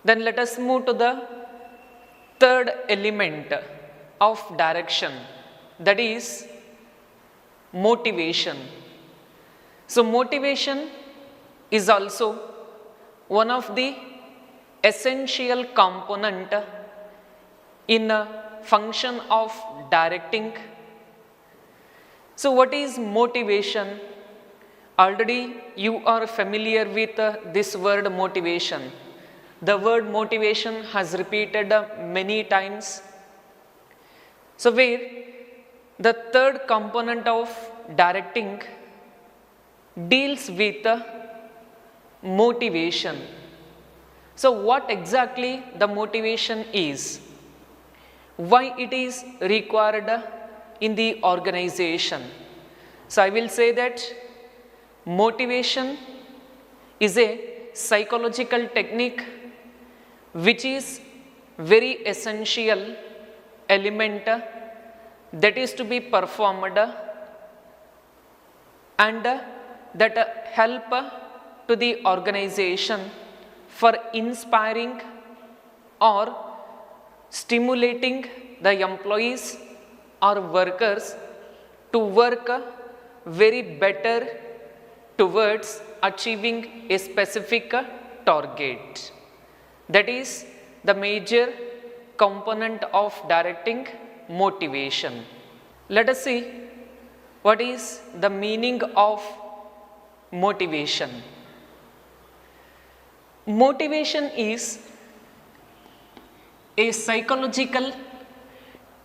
Then let us move to the third element of direction, that is motivation. So motivation is also one of the essential component in a function of directing. So what is motivation? Already you are familiar with this word motivation. The word motivation has repeated many times. So where the third component of directing deals with motivation. So what exactly the motivation is? Why it is required in the organization? So I will say that motivation is a psychological technique which is very essential element that is to be performed and that help to the organization for inspiring or stimulating the employees or workers to work very better towards achieving a specific target. That is the major component of directing motivation. Let us see what is the meaning of motivation. Motivation is a psychological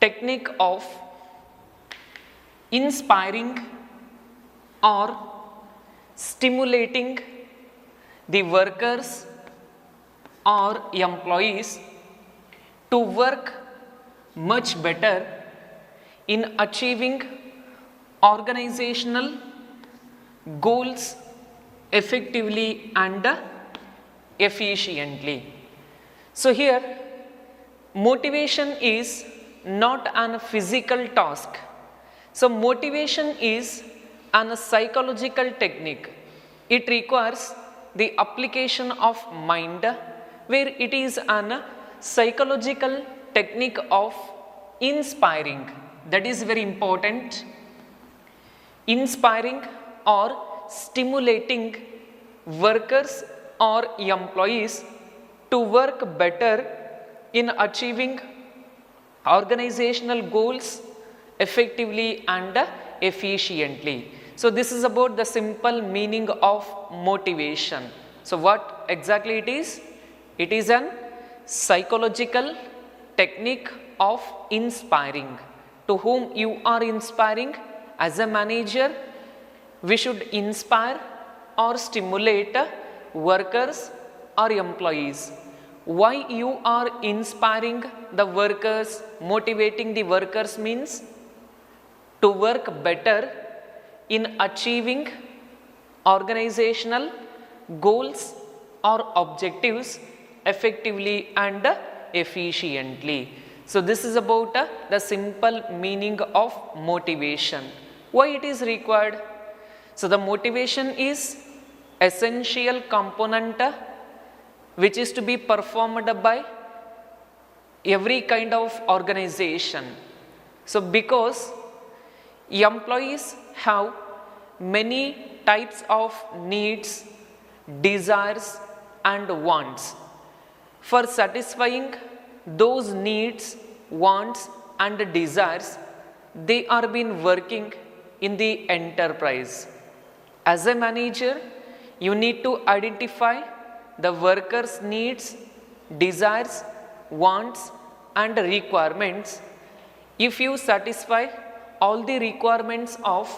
technique of inspiring or stimulating the workers or employees to work much better in achieving organizational goals effectively and efficiently. So here motivation is not a physical task. So motivation is a psychological technique. It requires the application of mind, where it is a psychological technique of inspiring. That is very important. Inspiring or stimulating workers or employees to work better in achieving organizational goals effectively and efficiently. So this is about the simple meaning of motivation. So what exactly it is? It is an psychological technique of inspiring. To whom you are inspiring? As a manager, we should inspire or stimulate workers or employees. Why you are inspiring the workers, motivating the workers means to work better in achieving organizational goals or objectives effectively and efficiently. So this is about the simple meaning of motivation. Why it is required? So the motivation is essential component which is to be performed by every kind of organization. So because employees have many types of needs, desires and wants. For satisfying those needs, wants and desires, they are been working in the enterprise. As a manager, you need to identify the workers' needs, desires, wants and requirements. If you satisfy all the requirements of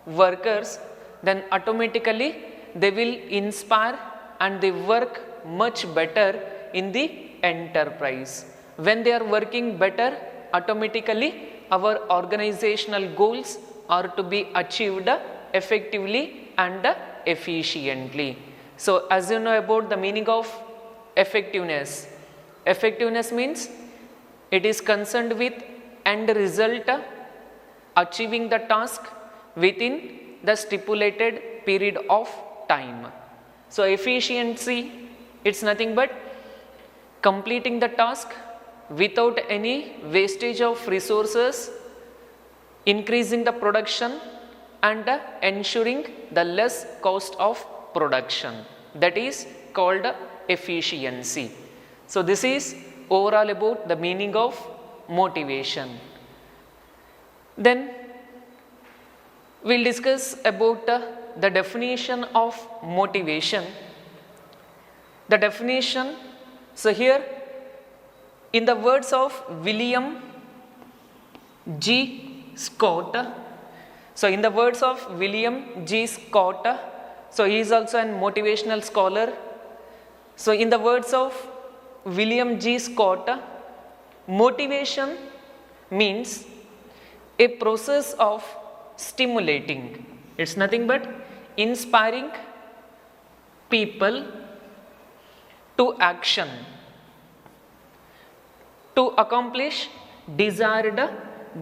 workers, then automatically they will inspire and they work much better in the enterprise. When they are working better, automatically our organizational goals are to be achieved effectively and efficiently. So as you know about the meaning of effectiveness. Effectiveness means it is concerned with end result, achieving the task within the stipulated period of time. So efficiency, it's nothing but completing the task without any wastage of resources, increasing the production and ensuring the less cost of production. That is called efficiency. So this is overall about the meaning of motivation. Then we will discuss about the definition of motivation. The definition, so here in the words of William G. Scott, so in the words of William G. Scott, so he is also a motivational scholar. So in the words of William G. Scott, motivation means a process of stimulating. It's nothing but inspiring people to action to accomplish desired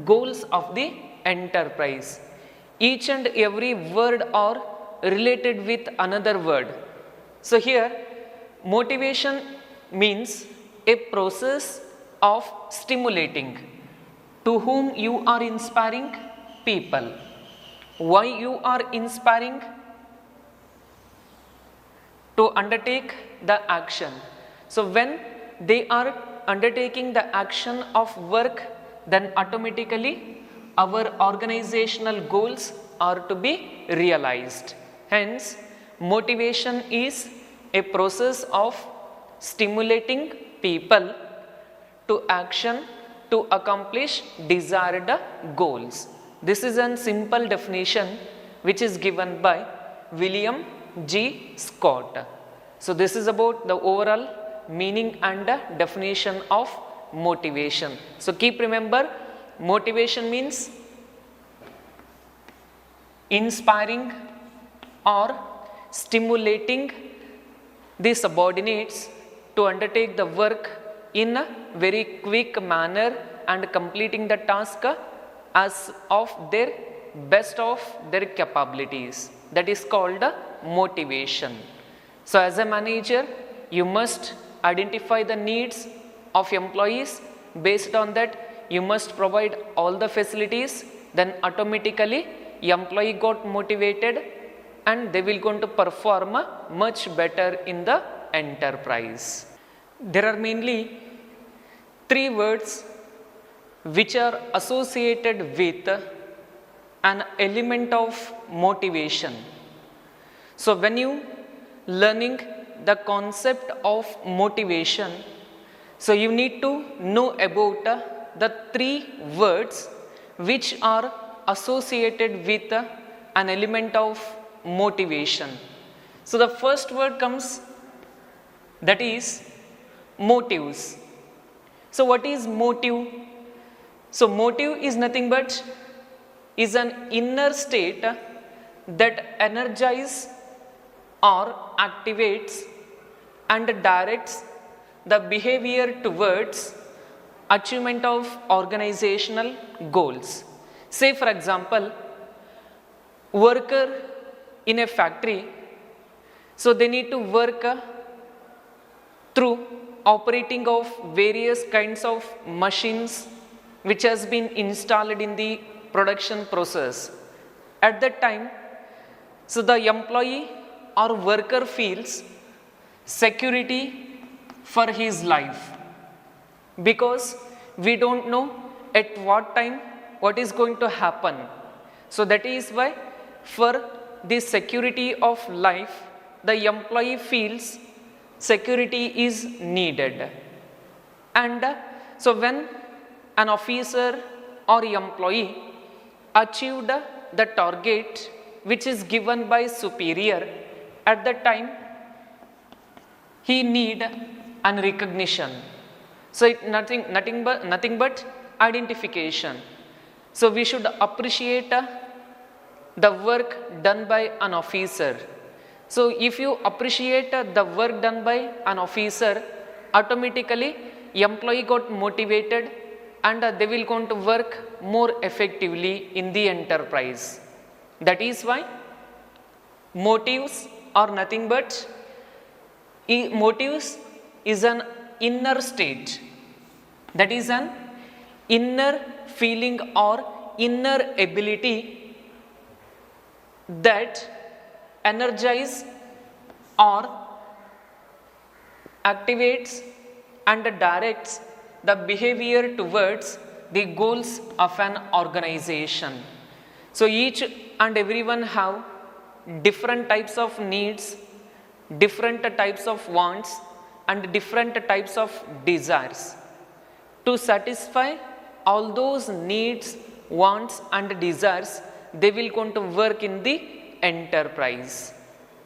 goals of the enterprise. Each and every word are related with another word. So here motivation means a process of stimulating. To whom you are inspiring? People. Why you are inspiring? To undertake the action. So when they are undertaking the action of work, then automatically our organizational goals are to be realized. Hence, motivation is a process of stimulating people to action to accomplish desired goals. This is a simple definition which is given by William G. Scott. So this is about the overall meaning and definition of motivation. So keep remember, motivation means inspiring or stimulating the subordinates to undertake the work in a very quick manner and completing the task as of their best of their capabilities. That is called motivation. So as a manager, you must identify the needs of employees. Based on that, you must provide all the facilities. Then automatically employee got motivated and they will going to perform much better in the enterprise. There are mainly three words which are associated with an element of motivation. So when you learning the concept of motivation, so you need to know about the three words which are associated with an element of motivation. So the first word comes, that is motives. So what is motive? So motive is nothing but is an inner state that energizes or activates and directs the behavior towards achievement of organizational goals. Say for example, worker in a factory, so they need to work through operating of various kinds of machines which has been installed in the production process. At that time, so the employee or worker feels security for his life, because we don't know at what time what is going to happen. So that is why for the security of life, the employee feels security is needed. And so when an officer or employee achieved the target which is given by superior, at that time he need an recognition. So it nothing but identification. So we should appreciate the work done by an officer. So if you appreciate the work done by an officer, automatically employee got motivated and they will going to work more effectively in the enterprise. That is why motives are nothing but motives is an inner state, that is an inner feeling or inner ability that energize or activates and directs the behavior towards the goals of an organization. So each and everyone have different types of needs, different types of wants and different types of desires. To satisfy all those needs, wants and desires, they will going to work in the enterprise.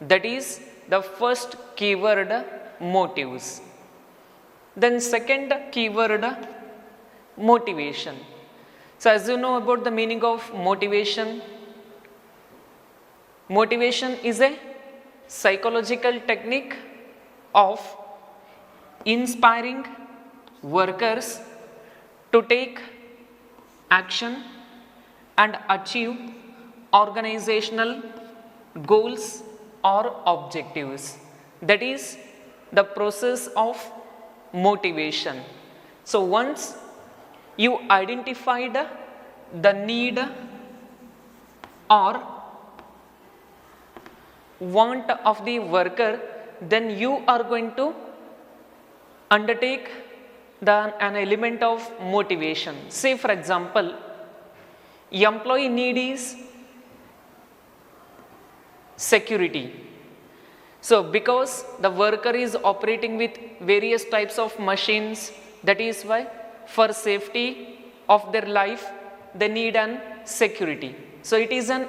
That is the first keyword, motives. Then second keyword, motivation. So as you know about the meaning of motivation, motivation is a psychological technique of inspiring workers to take action and achieve organizational goals or objectives. That is the process of motivation. So once you identified the need or want of the worker, then you are going to undertake an element of motivation. Say for example, employee need is security. So because the worker is operating with various types of machines, that is why for safety of their life they need an security. So it is an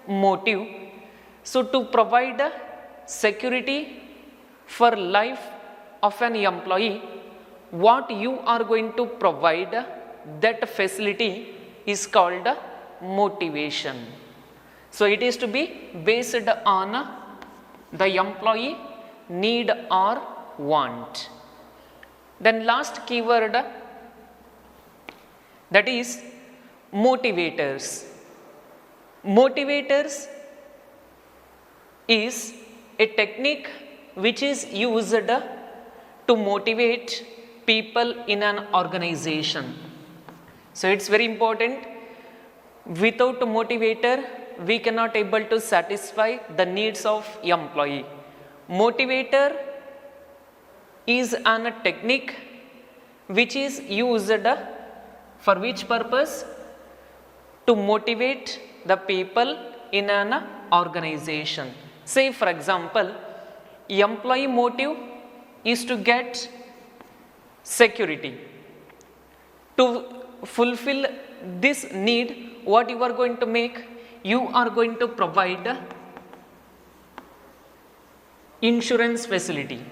motive. So to provide security for life of an employee, what you are going to provide, that facility is called motivation. So it is to be based on the employee need or want. Then last keyword, that is motivators. Motivators is a technique which is used to motivate people in an organization. So it's very important. Without a motivator, we cannot able to satisfy the needs of employee. Motivator is a technique which is used for which purpose? To motivate the people in an organization. Say for example, employee motive is to get security. To fulfill this need, what you are going to make? You are going to provide insurance facility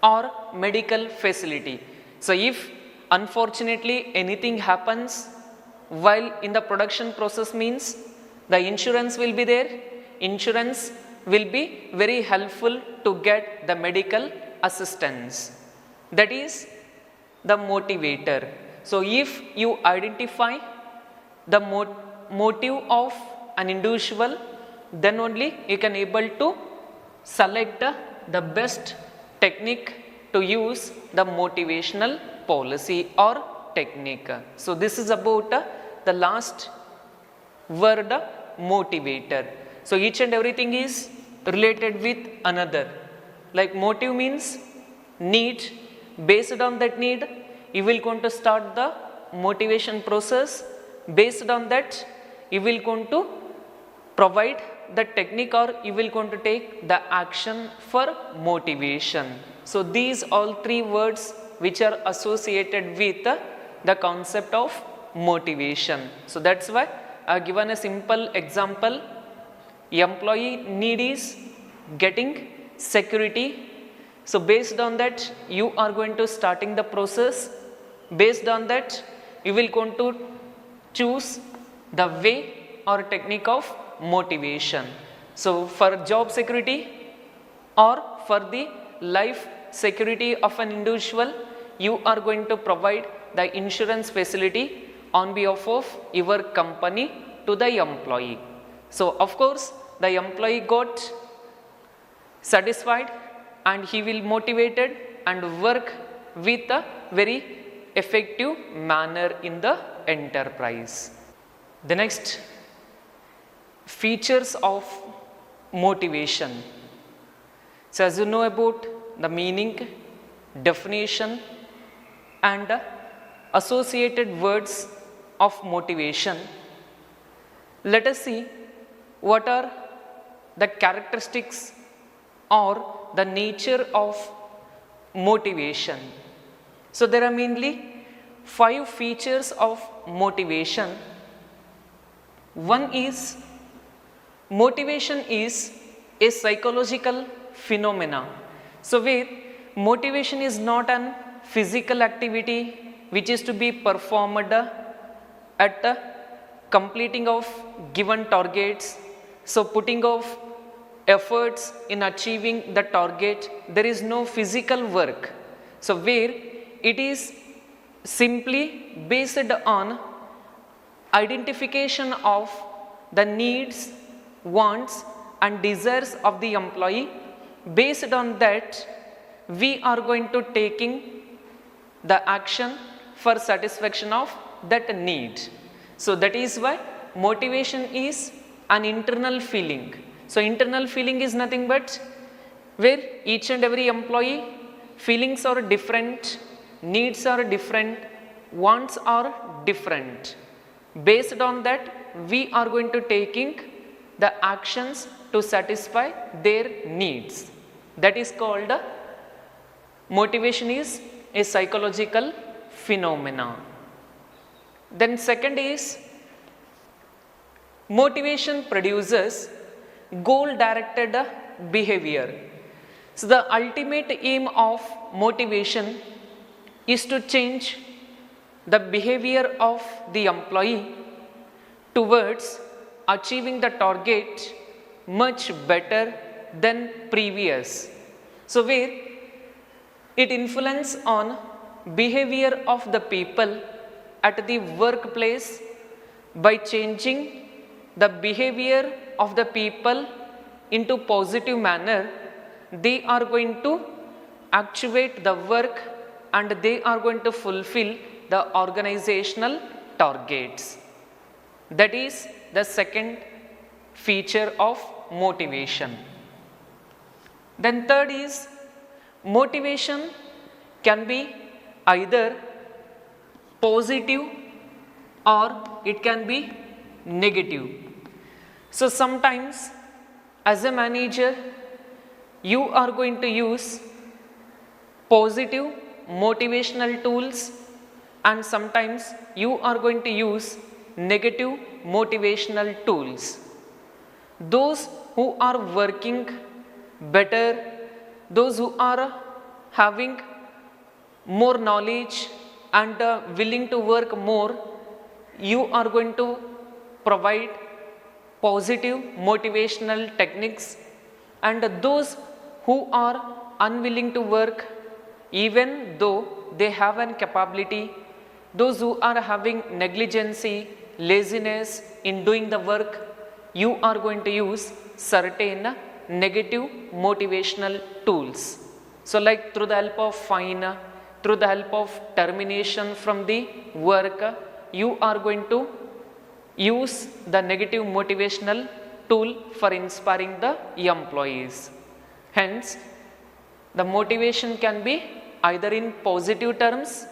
or medical facility. So if unfortunately anything happens while in the production process, means the insurance will be there. Insurance will be very helpful to get the medical assistance. That is the motivator. So if you identify the motive of an individual, then only you can able to select the best technique to use the motivational policy or technique. So this is about the last word, motivator. So each and everything is related with another. Like motive means need. Based on that need, you will going to start the motivation process. Based on that, you will going to provide the technique or you will going to take the action for motivation. So these all three words which are associated with the concept of motivation. So that's why I have given a simple example. Employee need is getting security. So based on that, you are going to starting the process. Based on that, you will going to choose the way or technique of motivation. So for job security or for the life security of an individual, you are going to provide the insurance facility on behalf of your company to the employee. So of course the employee got satisfied and he will motivated and work with a very effective manner in the enterprise. The next features of motivation. So as you know about the meaning, definition and associated words of motivation, let us see what are the characteristics or the nature of motivation. So there are mainly 5 features of motivation. One is, motivation is a psychological phenomena. So where motivation is not an physical activity which is to be performed at the completing of given targets. So putting of efforts in achieving the target, there is no physical work. So where it is simply based on identification of the needs, wants and desires of the employee. Based on that, we are going to taking the action for satisfaction of that need. So that is why motivation is an internal feeling. So internal feeling is nothing but where each and every employee feelings are different, needs are different, wants are different. Based on that, we are going to taking the actions to satisfy their needs. That is called motivation is a psychological phenomena. Then second is, motivation produces goal directed behavior. So the ultimate aim of motivation is to change the behavior of the employee towards achieving the target much better than previous. So where it influence on behavior of the people at the workplace by changing the behavior of the people into positive manner, they are going to actuate the work and they are going to fulfill the organizational targets. That is the second feature of motivation. Then third is, motivation can be either positive or it can be negative. So sometimes as a manager, you are going to use positive motivational tools and sometimes you are going to use negative motivational tools. Those who are working better, those who are having more knowledge and willing to work more, you are going to provide positive motivational techniques, and those who are unwilling to work even though they have an capability, those who are having negligency, laziness in doing the work, you are going to use certain negative motivational tools. So like through the help of fine, through the help of termination from the work, you are going to use the negative motivational tool for inspiring the employees. Hence, the motivation can be either in positive terms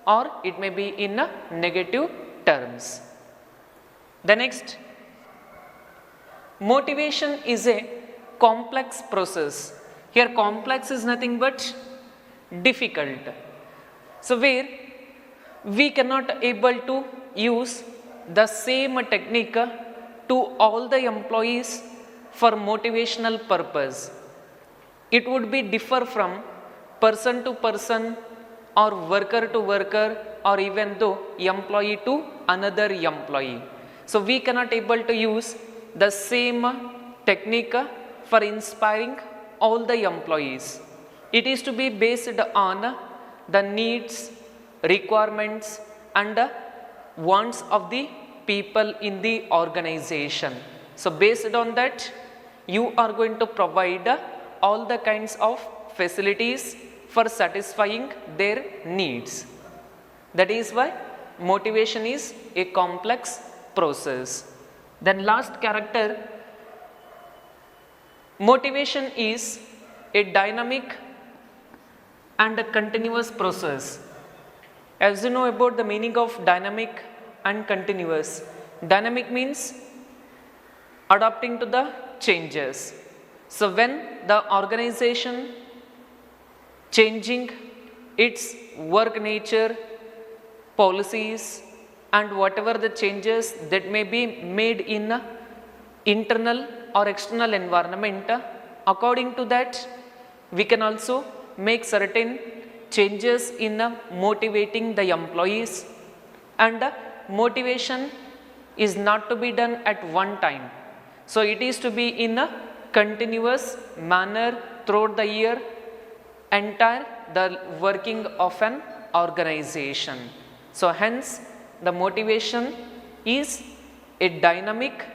or it may be in negative terms. The next, motivation is a complex process. Here complex is nothing but difficult. So where we cannot able to use the same technique to all the employees for motivational purpose. It would be differ from person to person or worker to worker or even though employee to another employee. So we cannot able to use the same technique for inspiring all the employees. It is to be based on the needs, requirements and wants of the people in the organization. So based on that, you are going to provide all the kinds of facilities for satisfying their needs. That is why motivation is a complex process. Then last character, motivation is a dynamic and a continuous process. As you know about the meaning of dynamic and continuous, dynamic means adapting to the changes. So when the organization changing its work nature, policies and whatever the changes that may be made in internal or external environment, according to that we can also make certain changes in motivating the employees. And motivation is not to be done at one time, so it is to be in a continuous manner throughout the year, entire the working of an organization. So hence the motivation is a dynamic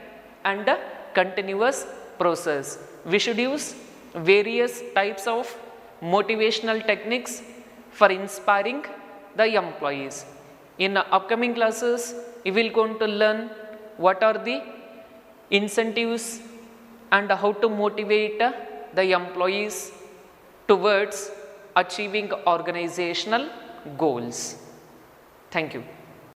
and a continuous process. We should use various types of motivational techniques for inspiring the employees. In upcoming classes, we will going to learn what are the incentives and how to motivate the employees towards achieving organizational goals. Thank you.